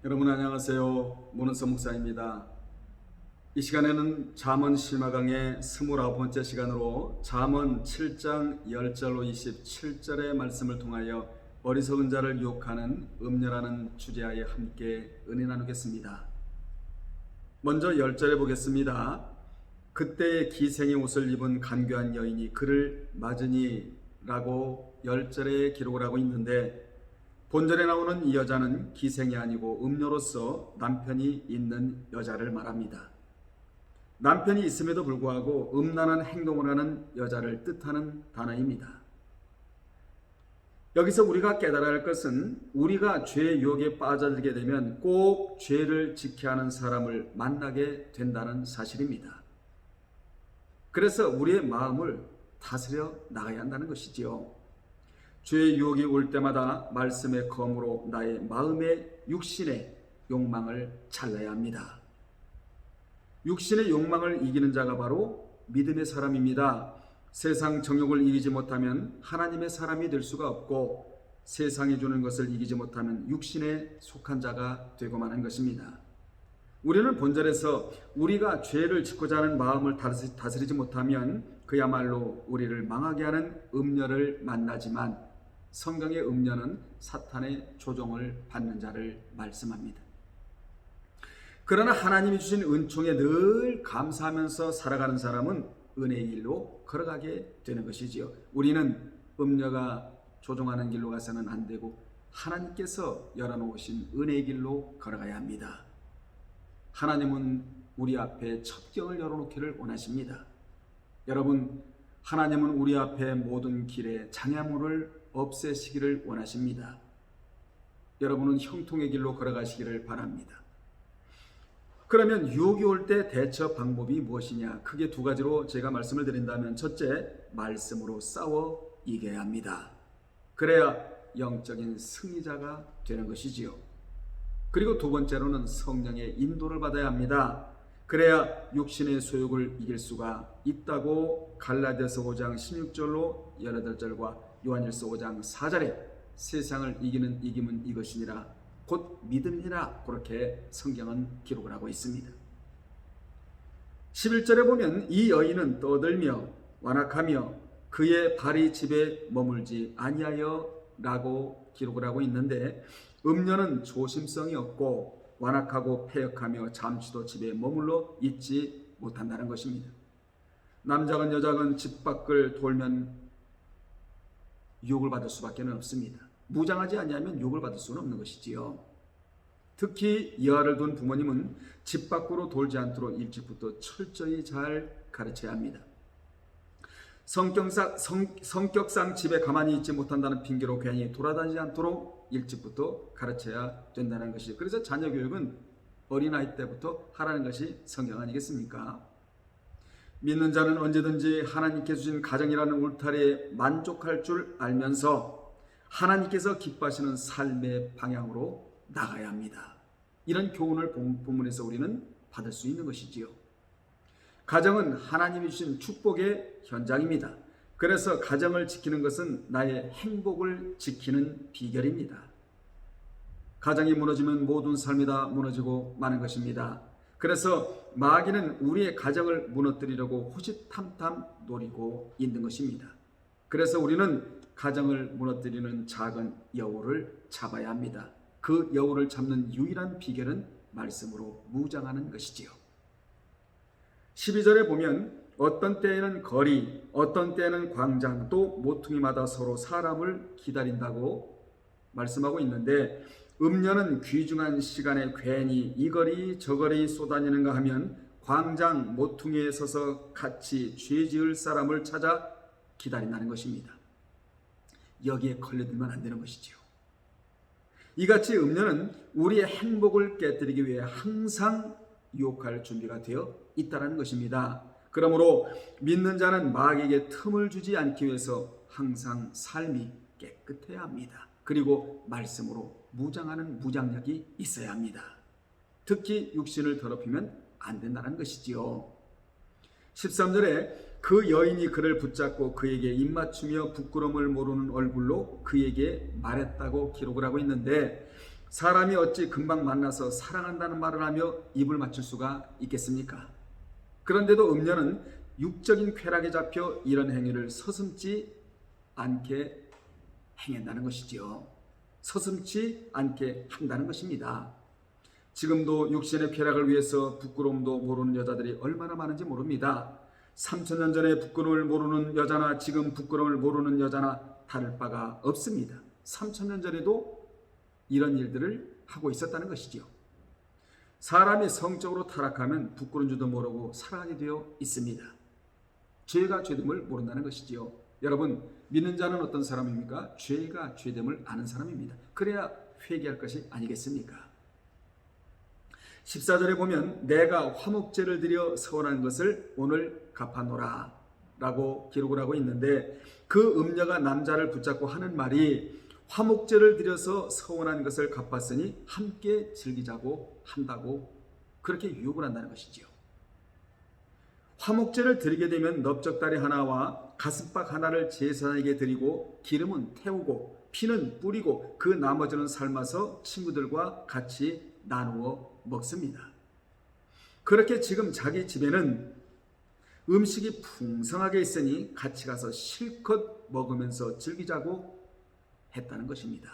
여러분 안녕하세요. 문은서 목사입니다. 이 시간에는 잠언 신화강의 29번째 시간으로 잠언 7장 10절로 27절의 말씀을 통하여 어리석은 자를 유혹하는 음녀라는 주제하에 함께 은혜 나누겠습니다. 먼저 10절에 보겠습니다. 그때의 기생의 옷을 입은 간교한 여인이 그를 맞으니 라고 10절에 기록을 하고 있는데, 본절에 나오는 이 여자는 기생이 아니고 음녀로서 남편이 있는 여자를 말합니다. 남편이 있음에도 불구하고 음란한 행동을 하는 여자를 뜻하는 단어입니다. 여기서 우리가 깨달아야 할 것은 우리가 죄의 유혹에 빠져들게 되면 꼭 죄를 지켜야 하는 사람을 만나게 된다는 사실입니다. 그래서 우리의 마음을 다스려 나가야 한다는 것이지요. 죄의 유혹이 올 때마다 말씀의 검으로 나의 마음의 육신의 욕망을 잘라야 합니다. 육신의 욕망을 이기는 자가 바로 믿음의 사람입니다. 세상 정욕을 이기지 못하면 하나님의 사람이 될 수가 없고, 세상이 주는 것을 이기지 못하면 육신에 속한 자가 되고 마는 것입니다. 우리는 본절에서 우리가 죄를 짓고자 하는 마음을 다스리지 못하면 그야말로 우리를 망하게 하는 음녀를 만나지만, 성경의 음녀는 사탄의 조종을 받는 자를 말씀합니다. 그러나 하나님이 주신 은총에 늘 감사하면서 살아가는 사람은 은혜의 길로 걸어가게 되는 것이지요. 우리는 음녀가 조종하는 길로 가서는 안 되고 하나님께서 열어놓으신 은혜의 길로 걸어가야 합니다. 하나님은 우리 앞에 첩경을 열어놓기를 원하십니다. 여러분, 하나님은 우리 앞에 모든 길에 장애물을 없애시기를 원하십니다. 여러분은 형통의 길로 걸어가시기를 바랍니다. 그러면 유혹이 올 때 대처 방법이 무엇이냐? 크게 두 가지로 제가 말씀을 드린다면, 첫째, 말씀으로 싸워 이겨야 합니다. 그래야 영적인 승리자가 되는 것이지요. 그리고 두 번째로는 성령의 인도를 받아야 합니다. 그래야 육신의 소욕을 이길 수가 있다고 갈라디아서 5장 16절로 18절과 요한일서 5장 4절에 세상을 이기는 이김은 이것이니라 곧 믿음이라, 그렇게 성경은 기록을 하고 있습니다. 11절에 보면 이 여인은 떠들며 완악하며 그의 발이 집에 머물지 아니하여 라고 기록을 하고 있는데, 음녀는 조심성이 없고 완악하고 패역하며 잠시도 집에 머물러 있지 못한다는 것입니다. 남자건 여자건 집 밖을 돌면 유혹을 받을 수밖에 없습니다. 무장하지 아니하면 유혹을 받을 수는 없는 것이지요. 특히 여아를 둔 부모님은 집 밖으로 돌지 않도록 일찍부터 철저히 잘 가르쳐야 합니다. 성격상 집에 가만히 있지 못한다는 핑계로 괜히 돌아다니지 않도록 일찍부터 가르쳐야 된다는 것이죠. 그래서 자녀 교육은 어린아이 때부터 하라는 것이 성경 아니겠습니까? 믿는 자는 언제든지 하나님께 주신 가정이라는 울타리에 만족할 줄 알면서 하나님께서 기뻐하시는 삶의 방향으로 나가야 합니다. 이런 교훈을 본문에서 우리는 받을 수 있는 것이지요. 가정은 하나님이 주신 축복의 현장입니다. 그래서 가정을 지키는 것은 나의 행복을 지키는 비결입니다. 가정이 무너지면 모든 삶이 다 무너지고 마는 것입니다. 그래서 마귀는 우리의 가정을 무너뜨리려고 호시탐탐 노리고 있는 것입니다. 그래서 우리는 가정을 무너뜨리는 작은 여우를 잡아야 합니다. 그 여우를 잡는 유일한 비결은 말씀으로 무장하는 것이지요. 12절에 보면 어떤 때에는 거리, 어떤 때에는 광장, 또 모퉁이마다 서로 사람을 기다린다고 말씀하고 있는데, 음녀는 귀중한 시간에 괜히 이 거리 저 거리 쏘다니는가 하면 광장 모퉁이에 서서 같이 죄 지을 사람을 찾아 기다린다는 것입니다. 여기에 걸려들면 안 되는 것이지요. 이같이 음녀는 우리의 행복을 깨뜨리기 위해 항상 유혹할 준비가 되어 있다는 것입니다. 그러므로 믿는 자는 마귀에게 틈을 주지 않기 위해서 항상 삶이 깨끗해야 합니다. 그리고 말씀으로 무장하는 무장력이 있어야 합니다. 특히 육신을 더럽히면 안 된다는 것이지요. 13절에 그 여인이 그를 붙잡고 그에게 입맞추며 부끄러움을 모르는 얼굴로 그에게 말했다고 기록을 하고 있는데, 사람이 어찌 금방 만나서 사랑한다는 말을 하며 입을 맞출 수가 있겠습니까? 그런데도 음녀는 육적인 쾌락에 잡혀 이런 행위를 서슴지 않게 행한다는 것이지요. 서슴지 않게 한다는 것입니다. 지금도 육신의 쾌락을 위해서 부끄러움도 모르는 여자들이 얼마나 많은지 모릅니다. 3000년 전에 부끄러움을 모르는 여자나 지금 부끄러움을 모르는 여자나 다를 바가 없습니다. 3000년 전에도 이런 일들을 하고 있었다는 것이지요. 사람이 성적으로 타락하면 부끄러운 줄도 모르고 살아가게 되어 있습니다. 죄가 죄됨을 모른다는 것이지요. 여러분, 믿는 자는 어떤 사람입니까? 죄가 죄됨을 아는 사람입니다. 그래야 회개할 것이 아니겠습니까? 14절에 보면 내가 화목제를 드려 서원한 것을 오늘 갚아노라 라고 기록을 하고 있는데, 그 음녀가 남자를 붙잡고 하는 말이 화목제를 드려서 서원한 것을 갚았으니 함께 즐기자고 한다고 그렇게 유혹을 한다는 것이지요. 화목제를 드리게 되면 넓적다리 하나와 가슴팍 하나를 제사장에게 드리고 기름은 태우고 피는 뿌리고 그 나머지는 삶아서 친구들과 같이 나누어 먹습니다. 그렇게 지금 자기 집에는 음식이 풍성하게 있으니 같이 가서 실컷 먹으면서 즐기자고 했다는 것입니다.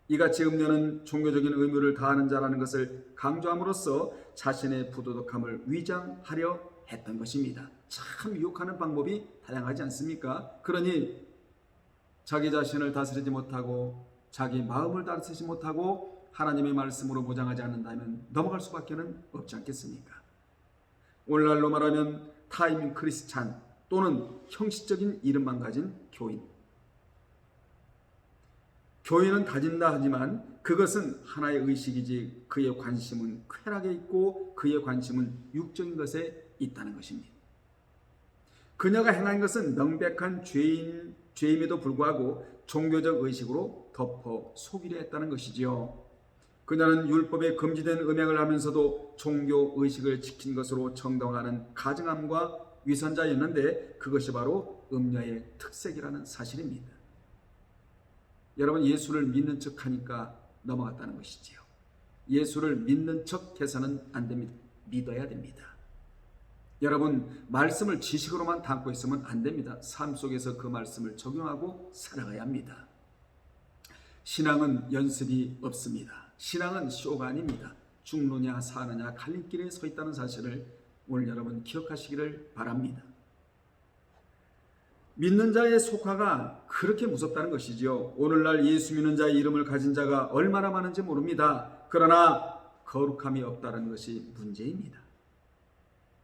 이같이 음녀는 종교적인 의무를 다하는 자라는 것을 강조함으로써 자신의 부도덕함을 위장하려 했던 것입니다. 참 유혹하는 방법이 다양하지 않습니까? 그러니 자기 자신을 다스리지 못하고 자기 마음을 다스리지 못하고 하나님의 말씀으로 무장하지 않는다면 넘어갈 수밖에 없지 않겠습니까? 오늘날로 말하면 타임 크리스찬 또는 형식적인 이름만 가진 교인. 교인은 가진다 하지만 그것은 하나의 의식이지 그의 관심은 쾌락에 있고 그의 관심은 육적인 것에 있다는 것입니다. 그녀가 행한 것은 명백한 죄임에도 불구하고 종교적 의식으로 덮어 속이려 했다는 것이지요. 그녀는 율법에 금지된 음행을 하면서도 종교 의식을 지킨 것으로 정당화하는 가증함과 위선자였는데 그것이 바로 음녀의 특색이라는 사실입니다. 여러분, 예수를 믿는 척 하니까 넘어갔다는 것이지요. 예수를 믿는 척 해서는 안 됩니다. 믿어야 됩니다. 여러분, 말씀을 지식으로만 담고 있으면 안 됩니다. 삶 속에서 그 말씀을 적용하고 살아가야 합니다. 신앙은 연습이 없습니다. 신앙은 쇼가 아닙니다. 죽느냐 사느냐 갈림길에 서 있다는 사실을 오늘 여러분 기억하시기를 바랍니다. 믿는 자의 속화가 그렇게 무섭다는 것이지요. 오늘날 예수 믿는 자의 이름을 가진 자가 얼마나 많은지 모릅니다. 그러나 거룩함이 없다는 것이 문제입니다.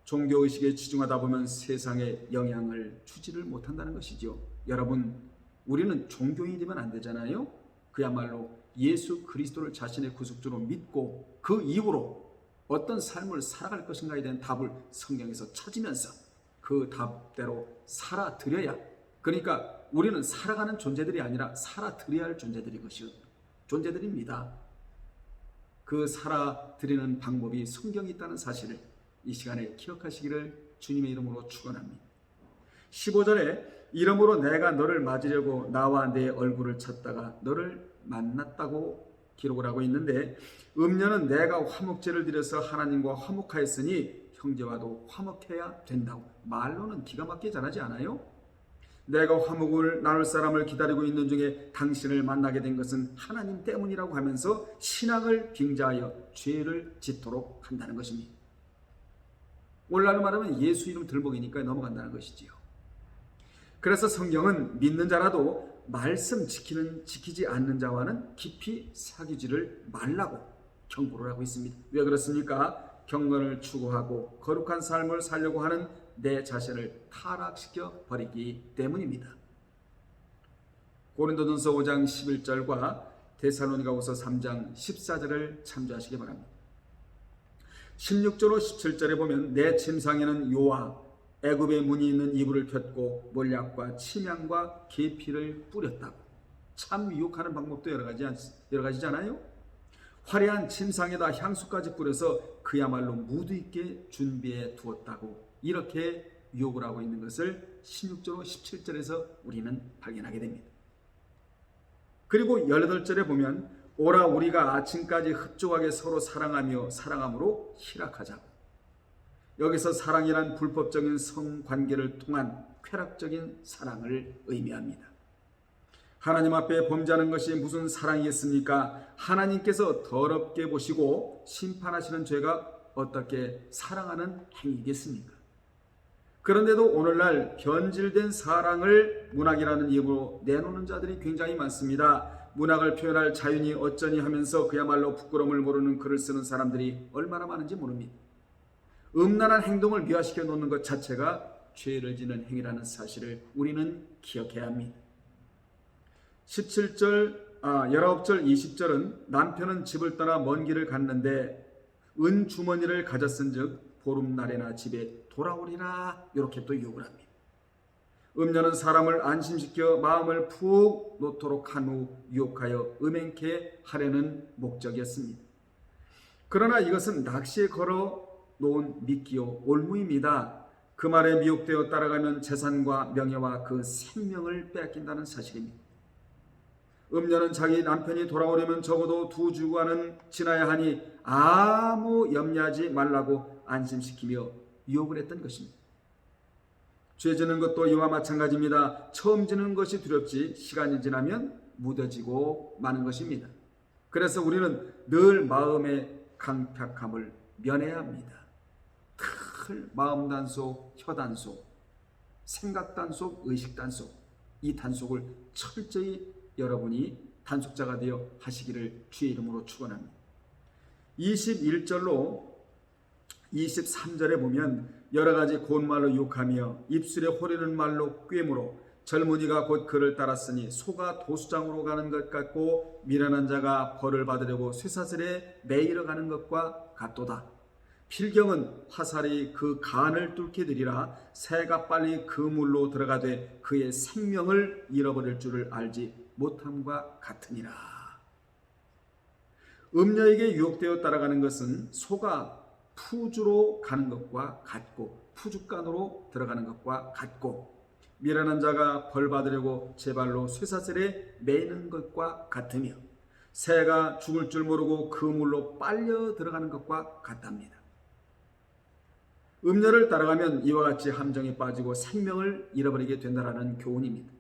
종교의식에 치중하다 보면 세상에 영향을 주지를 못한다는 것이죠. 여러분, 우리는 종교인이 되면 안 되잖아요. 그야말로 예수 그리스도를 자신의 구속주로 믿고 그 이후로 어떤 삶을 살아갈 것인가에 대한 답을 성경에서 찾으면서 그 답대로 살아드려야, 그러니까 우리는 살아가는 존재들이 아니라 살아드려야 할 존재들입니다. 그 살아드리는 방법이 성경에 있다는 사실을 이 시간에 기억하시기를 주님의 이름으로 축원합니다. 15절에 이러므로 내가 너를 맞으려고 나와 내 얼굴을 찾다가 너를 만났다고 기록을 하고 있는데, 음녀는 내가 화목제를 드려서 하나님과 화목하였으니 형제와도 화목해야 된다고. 말로는 기가 막히게 잘하지 않아요? 내가 화목을 나눌 사람을 기다리고 있는 중에 당신을 만나게 된 것은 하나님 때문이라고 하면서 신앙을 빙자하여 죄를 짓도록 한다는 것입니다. 오늘날로 말하면 예수 이름 들먹이니까 넘어간다는 것이지요. 그래서 성경은 믿는 자라도 말씀 지키지 않는 자와는 깊이 사귀지를 말라고 경고를 하고 있습니다. 왜 그렇습니까? 경건을 추구하고 거룩한 삶을 살려고 하는 내 자신을 타락시켜 버리기 때문입니다. 고린도전서 5장 11절과 데살로니가후서 3장 14절을 참조하시기 바랍니다. 16절로 17절에 보면 내 침상에는 요와 애굽의 문이 있는 이불을 폈고 몰약과 침향과 계피를 뿌렸다고. 참 유혹하는 방법도 여러 가지잖아요. 화려한 침상에다 향수까지 뿌려서 그야말로 무드 있게 준비해 두었다고 이렇게 유혹을 하고 있는 것을 16절 17절에서 우리는 발견하게 됩니다. 그리고 18절에 보면 오라 우리가 아침까지 흡족하게 서로 사랑하며 사랑함으로 희락하자고. 여기서 사랑이란 불법적인 성관계를 통한 쾌락적인 사랑을 의미합니다. 하나님 앞에 범죄하는 것이 무슨 사랑이겠습니까? 하나님께서 더럽게 보시고 심판하시는 죄가 어떻게 사랑하는 행위겠습니까? 그런데도 오늘날 변질된 사랑을 문학이라는 이름으로 내놓는 자들이 굉장히 많습니다. 문학을 표현할 자유니 어쩌니 하면서 그야말로 부끄러움을 모르는 글을 쓰는 사람들이 얼마나 많은지 모릅니다. 음란한 행동을 미화시켜 놓는 것 자체가 죄를 지는 행위라는 사실을 우리는 기억해야 합니다. 19절, 20 절은 남편은 집을 떠나 먼 길을 갔는데 은주머니를 가졌은즉 보름날에나 집에 돌아오리라, 이렇게 또 유혹을 합니다. 음녀는 사람을 안심시켜 마음을 푹 놓도록 한 후 유혹하여 음행케 하려는 목적이었습니다. 그러나 이것은 낚시에 걸어 놓은 미끼요 올무입니다. 그 말에 미혹되어 따라가면 재산과 명예와 그 생명을 빼앗긴다는 사실입니다. 음녀는 자기 남편이 돌아오려면 적어도 2주간은 지나야 하니 아무 염려하지 말라고 안심시키며 유혹을 했던 것입니다. 죄 지는 것도 이와 마찬가지입니다. 처음 지는 것이 두렵지 시간이 지나면 무뎌지고 마는 것입니다. 그래서 우리는 늘 마음의 강팍함을 면해야 합니다. 늘 마음 단속, 혀 단속, 생각 단속, 의식 단속, 이 단속을 철저히 여러분이 단속자가 되어 하시기를 주의 이름으로 축원합니다. 21절로 23절에 보면 여러 가지 고운말로 유혹하며 입술에 호르는 말로 꾀므로 젊은이가 곧 그를 따랐으니 소가 도수장으로 가는 것 같고 미련한 자가 벌을 받으려고 쇠사슬에 매이러 가는 것과 같도다. 필경은 화살이 그 간을 뚫게 되리라. 새가 빨리 그 물로 들어가되 그의 생명을 잃어버릴 줄을 알지 못함과 같으니라. 음녀에게 유혹되어 따라가는 것은 소가 푸주로 가는 것과 같고 푸주간으로 들어가는 것과 같고 미련한 자가 벌 받으려고 제 발로 쇠사슬에 매이는 것과 같으며 새가 죽을 줄 모르고 그 물로 빨려 들어가는 것과 같답니다. 음녀를 따라가면 이와 같이 함정에 빠지고 생명을 잃어버리게 된다는 교훈입니다.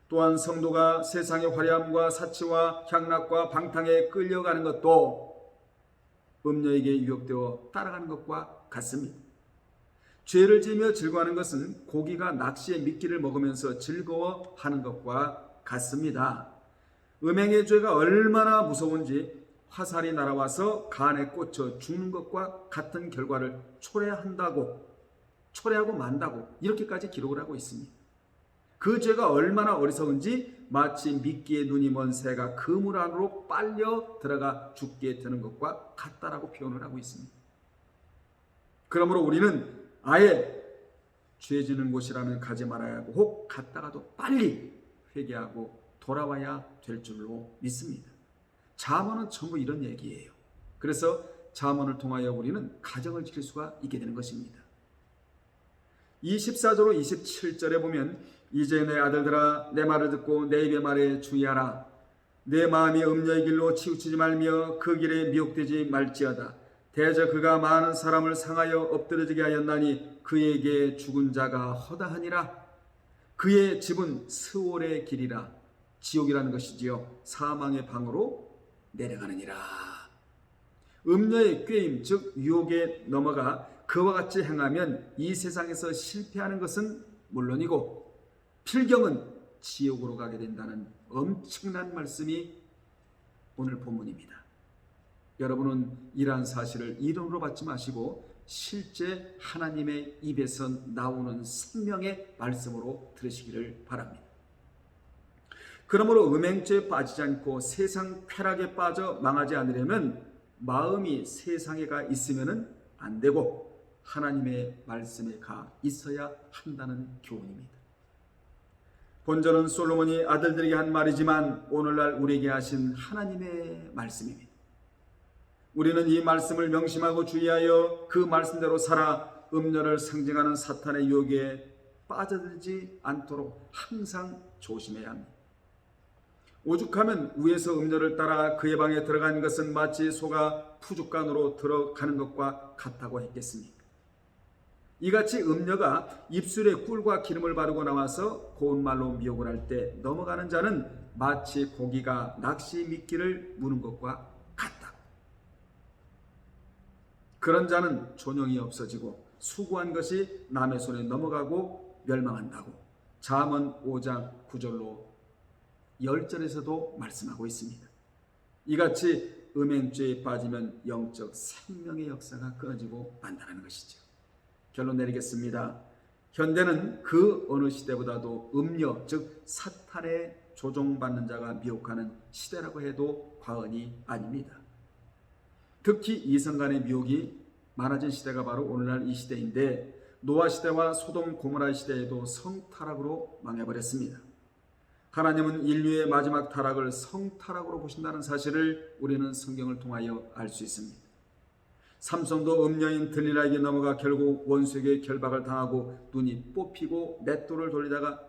또한 성도가 세상의 화려함과 사치와 향락과 방탕에 끌려가는 것도 음녀에게 유혹되어 따라가는 것과 같습니다. 죄를 지으며 즐거워하는 것은 고기가 낚시의 미끼를 먹으면서 즐거워하는 것과 같습니다. 음행의 죄가 얼마나 무서운지 화살이 날아와서 간에 꽂혀 죽는 것과 같은 결과를 초래하고 만다고 이렇게까지 기록을 하고 있습니다. 그 죄가 얼마나 어리석은지 마치 미끼에 눈이 먼 새가 그물 안으로 빨려 들어가 죽게 되는 것과 같다라고 표현을 하고 있습니다. 그러므로 우리는 아예 죄 지는 곳이라면 가지 말아야 하고 혹 갔다가도 빨리 회개하고 돌아와야 될 줄로 믿습니다. 잠언은 전부 이런 얘기예요. 그래서 잠언을 통하여 우리는 가정을 지킬 수가 있게 되는 것입니다. 24절로 27절에 보면 이제 내 아들들아 내 말을 듣고 내 입의 말에 주의하라. 내 마음이 음녀의 길로 치우치지 말며 그 길에 미혹되지 말지어다. 대저 그가 많은 사람을 상하여 엎드러지게 하였나니 그에게 죽은 자가 허다하니라. 그의 집은 스올의 길이라. 지옥이라는 것이지요. 사망의 방으로 내려가느니라. 음녀의 꾀임 즉 유혹에 넘어가 그와 같이 행하면 이 세상에서 실패하는 것은 물론이고 필경은 지옥으로 가게 된다는 엄청난 말씀이 오늘 본문입니다. 여러분은 이러한 사실을 이론으로 받지 마시고 실제 하나님의 입에서 나오는 생명의 말씀으로 들으시기를 바랍니다. 그러므로 음행죄에 빠지지 않고 세상 쾌락에 빠져 망하지 않으려면 마음이 세상에 가 있으면 안 되고 하나님의 말씀에 가 있어야 한다는 교훈입니다. 본전은 솔로몬이 아들들에게 한 말이지만 오늘날 우리에게 하신 하나님의 말씀입니다. 우리는 이 말씀을 명심하고 주의하여 그 말씀대로 살아 음녀를 상징하는 사탄의 유혹에 빠져들지 않도록 항상 조심해야 합니다. 오죽하면 위에서 음녀를 따라 그의 방에 들어간 것은 마치 소가 푸죽간으로 들어가는 것과 같다고 했겠습니까? 이같이 음녀가 입술에 꿀과 기름을 바르고 나와서 고운 말로 미혹을 할 때 넘어가는 자는 마치 고기가 낚시 미끼를 무는 것과 같다. 그런 자는 존영이 없어지고 수고한 것이 남의 손에 넘어가고 멸망한다고 잠언 5장 9절로 10절에서도 말씀하고 있습니다. 이같이 음행죄에 빠지면 영적 생명의 역사가 끊어지고 만다는 것이죠. 결론 내리겠습니다. 현대는 그 어느 시대보다도 음녀, 즉 사탄의 조종받는 자가 미혹하는 시대라고 해도 과언이 아닙니다. 특히 이성 간의 미혹이 많아진 시대가 바로 오늘날 이 시대인데, 노아 시대와 소돔 고모라 시대에도 성타락으로 망해버렸습니다. 하나님은 인류의 마지막 타락을 성타락으로 보신다는 사실을 우리는 성경을 통하여 알 수 있습니다. 삼손도 음녀인 들릴라에게 넘어가 결국 원수에게 결박을 당하고 눈이 뽑히고 맷돌을 돌리다가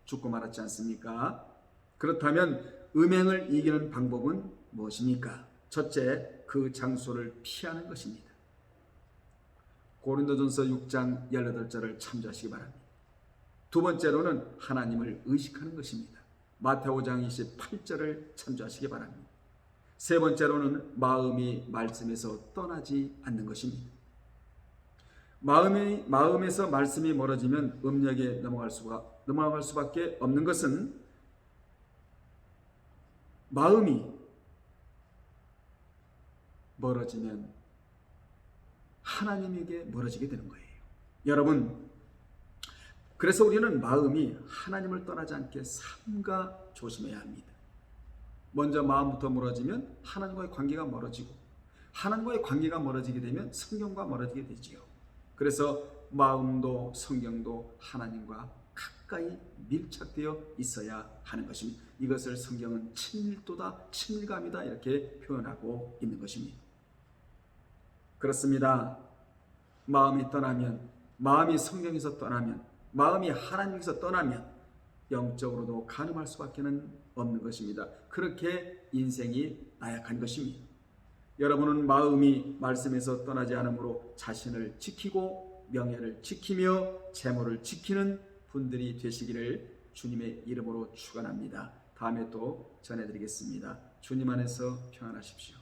죽고 말았지 않습니까? 그렇다면 음행을 이기는 방법은 무엇입니까? 첫째, 그 장소를 피하는 것입니다. 고린도전서 6장 18절을 참조하시기 바랍니다. 두 번째로는 하나님을 의식하는 것입니다. 마태오 5장 28절을 참조하시기 바랍니다. 세 번째로는 마음이 말씀에서 떠나지 않는 것입니다. 마음에서 말씀이 멀어지면 음력에 넘어갈 수밖에 없는 것은 마음이 멀어지면 하나님에게 멀어지게 되는 거예요. 여러분, 그래서 우리는 마음이 하나님을 떠나지 않게 삼가 조심해야 합니다. 먼저 마음부터 멀어지면 하나님과의 관계가 멀어지고, 하나님과의 관계가 멀어지게 되면 성경과 멀어지게 되지요. 그래서 마음도 성경도 하나님과 가까이 밀착되어 있어야 하는 것입니다. 이것을 성경은 친밀도다, 친밀감이다 이렇게 표현하고 있는 것입니다. 그렇습니다. 마음이 떠나면, 마음이 성경에서 떠나면, 마음이 하나님께서 떠나면 영적으로도 가늠할 수밖에 없는 것입니다. 그렇게 인생이 나약한 것입니다. 여러분은 마음이 말씀에서 떠나지 않으므로 자신을 지키고 명예를 지키며 재물을 지키는 분들이 되시기를 주님의 이름으로 축원합니다. 다음에 또 전해드리겠습니다. 주님 안에서 평안하십시오.